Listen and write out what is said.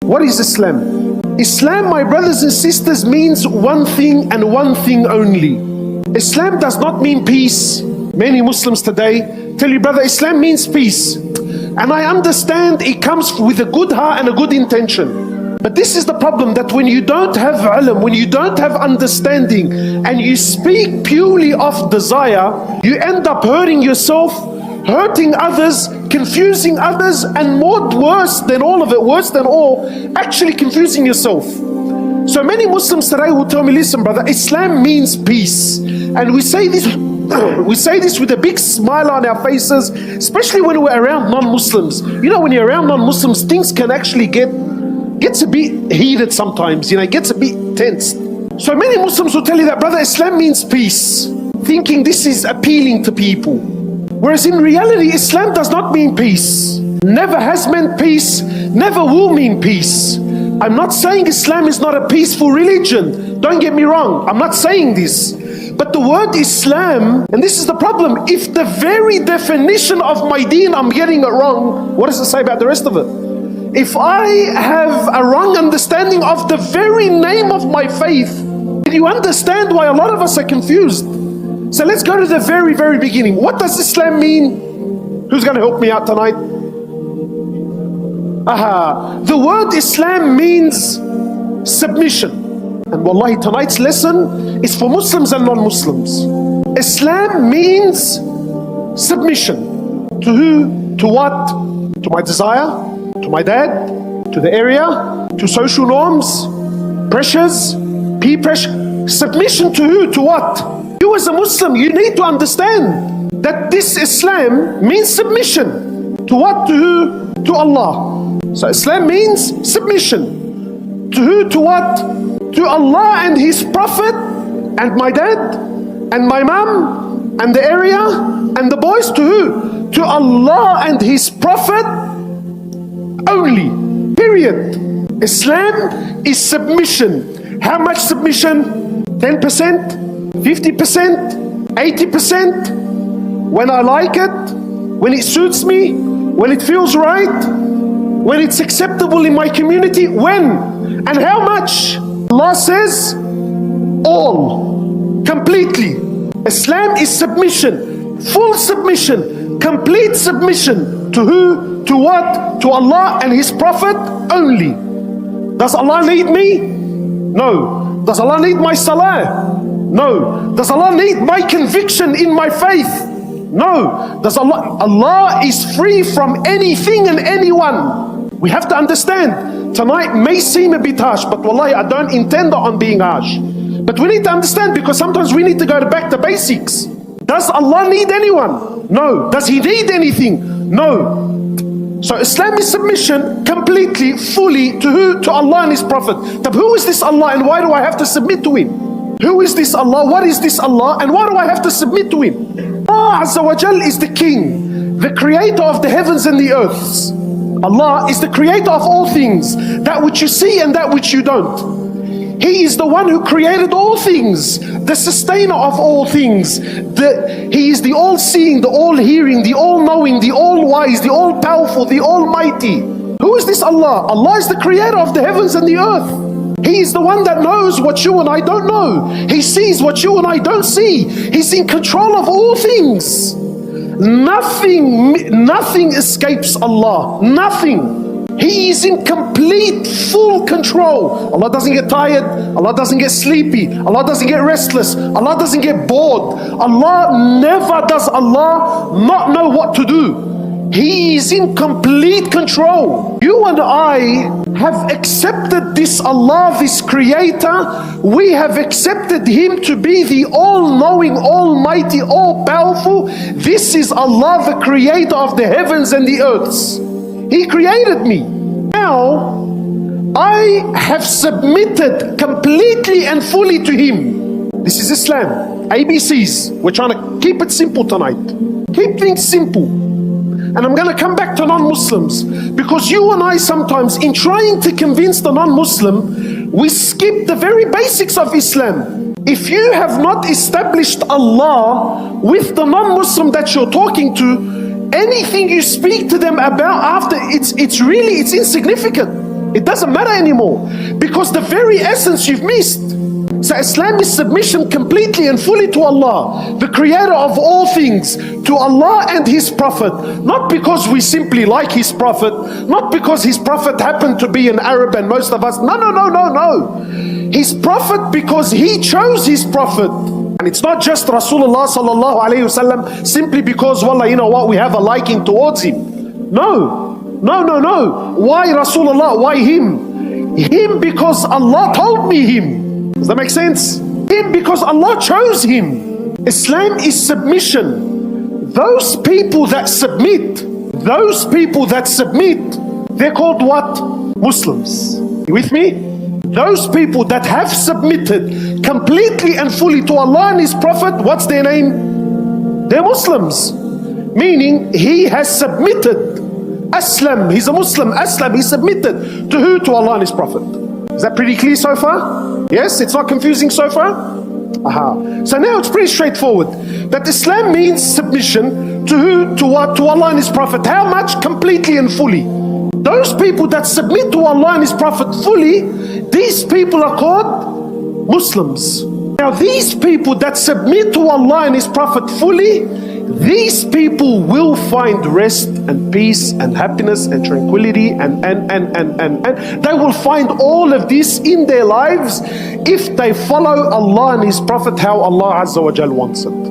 What is Islam? Islam, my brothers and sisters, means one thing and one thing only. Islam does not mean peace. Many Muslims today tell you, brother, Islam means peace. And I understand it comes with a good heart and a good intention. But this is the problem, that when you don't have ilm, when you don't have understanding, and you speak purely of desire, you end up hurting yourself, hurting others, confusing others, and worse than all, actually confusing yourself. So many Muslims today will tell me, listen brother, Islam means peace. And we say this with a big smile on our faces, especially when we're around non-Muslims. You know, when you're around non-Muslims, things can actually gets a bit heated sometimes, it gets a bit tense. So many Muslims will tell you that, brother, Islam means peace, thinking this is appealing to people. Whereas in reality, Islam does not mean peace. Never has meant peace, never will mean peace. I'm not saying Islam is not a peaceful religion. Don't get me wrong, I'm not saying this. But the word Islam, and this is the problem, if the very definition of my deen I'm getting it wrong, what does it say about the rest of it? If I have a wrong understanding of the very name of my faith, then you understand why a lot of us are confused. So let's go to the very, very beginning. What does Islam mean? Who's going to help me out tonight? The word Islam means submission. And wallahi, tonight's lesson is for Muslims and non-Muslims. Islam means submission. To who? To what? To my desire? To my dad? To the area? To social norms? Pressures? Peer pressure? Submission to who? To what? You as a Muslim, you need to understand that this Islam means submission. To what? To who? To Allah. So Islam means submission. To who? To what? To Allah and His Prophet, and my dad, and my mom, and the area, and the boys. To who? To Allah and His Prophet only. Period. Islam is submission. How much submission? 10%? 50%, 80%, when I like it, when it suits me, when it feels right, when it's acceptable in my community, when and how much? Allah says all, completely. Islam is submission, full submission, complete submission. To who? To what? To Allah and His Prophet only. Does Allah need me? No. Does Allah need my salah? No. Does Allah need my conviction in my faith? No. Does Allah is free from anything and anyone. We have to understand. Tonight may seem a bit harsh, but wallahi, I don't intend on being harsh. But we need to understand, because sometimes we need to go back to basics. Does Allah need anyone? No. Does He need anything? No. So Islam is submission completely, fully. To who? To Allah and His Prophet. But who is this Allah, and why do I have to submit to Him? Who is this Allah? What is this Allah? And why do I have to submit to Him? Allah Azza wa Jal is the King, the creator of the heavens and the earths. Allah is the creator of all things, that which you see and that which you don't. He is the one who created all things, the sustainer of all things. He is the all-seeing, the all-hearing, the all-knowing, the all-wise, the all-powerful, the almighty. Who is this Allah? Allah is the creator of the heavens and the earth. He is the one that knows what you and I don't know. He sees what you and I don't see. He's in control of all things. Nothing escapes Allah. Nothing. He is in complete, full control. Allah doesn't get tired. Allah doesn't get sleepy. Allah doesn't get restless. Allah doesn't get bored. Allah never does Allah not know what to do. He is in complete control. You and I have accepted this Allah, this creator. We have accepted Him to be the all-knowing, almighty, all-powerful. This is Allah, the creator of the heavens and the earths. He created me. Now, I have submitted completely and fully to Him. This is Islam. ABCs. We're trying to keep it simple tonight. Keep things simple. And I'm going to come back to non-Muslims, because you and I sometimes, in trying to convince the non-Muslim, we skip the very basics of Islam. If you have not established Allah with the non-Muslim that you're talking to, anything you speak to them about after, it's insignificant. It doesn't matter anymore, because the very essence you've missed. So Islam is submission completely and fully to Allah, the creator of all things, to Allah and His Prophet. Not because we simply like His Prophet, not because His Prophet happened to be an Arab and most of us. No. His Prophet because He chose His Prophet. And it's not just Rasulullah sallallahu alayhi wasallam simply because, wallah, you know what, we have a liking towards him. No. Why Rasulullah? Why him? Him because Allah told me him. Does that make sense? Him because Allah chose him. Islam is submission. Those people that submit, they're called what? Muslims. You with me? Those people that have submitted completely and fully to Allah and His Prophet, what's their name? They're Muslims. Meaning, he has submitted. Aslam, he's a Muslim. Aslam, he submitted. To who? To Allah and His Prophet. Is that pretty clear so far? Yes, it's not confusing so far? Aha. So now it's pretty straightforward. That Islam means submission to who? To what? To Allah and His Prophet. How much? Completely and fully. Those people that submit to Allah and His Prophet fully, these people are called Muslims. Now these people that submit to Allah and His Prophet fully, these people will find rest and peace and happiness and tranquility and they will find all of this in their lives if they follow Allah and His Prophet how Allah Azza wa Jal wants it.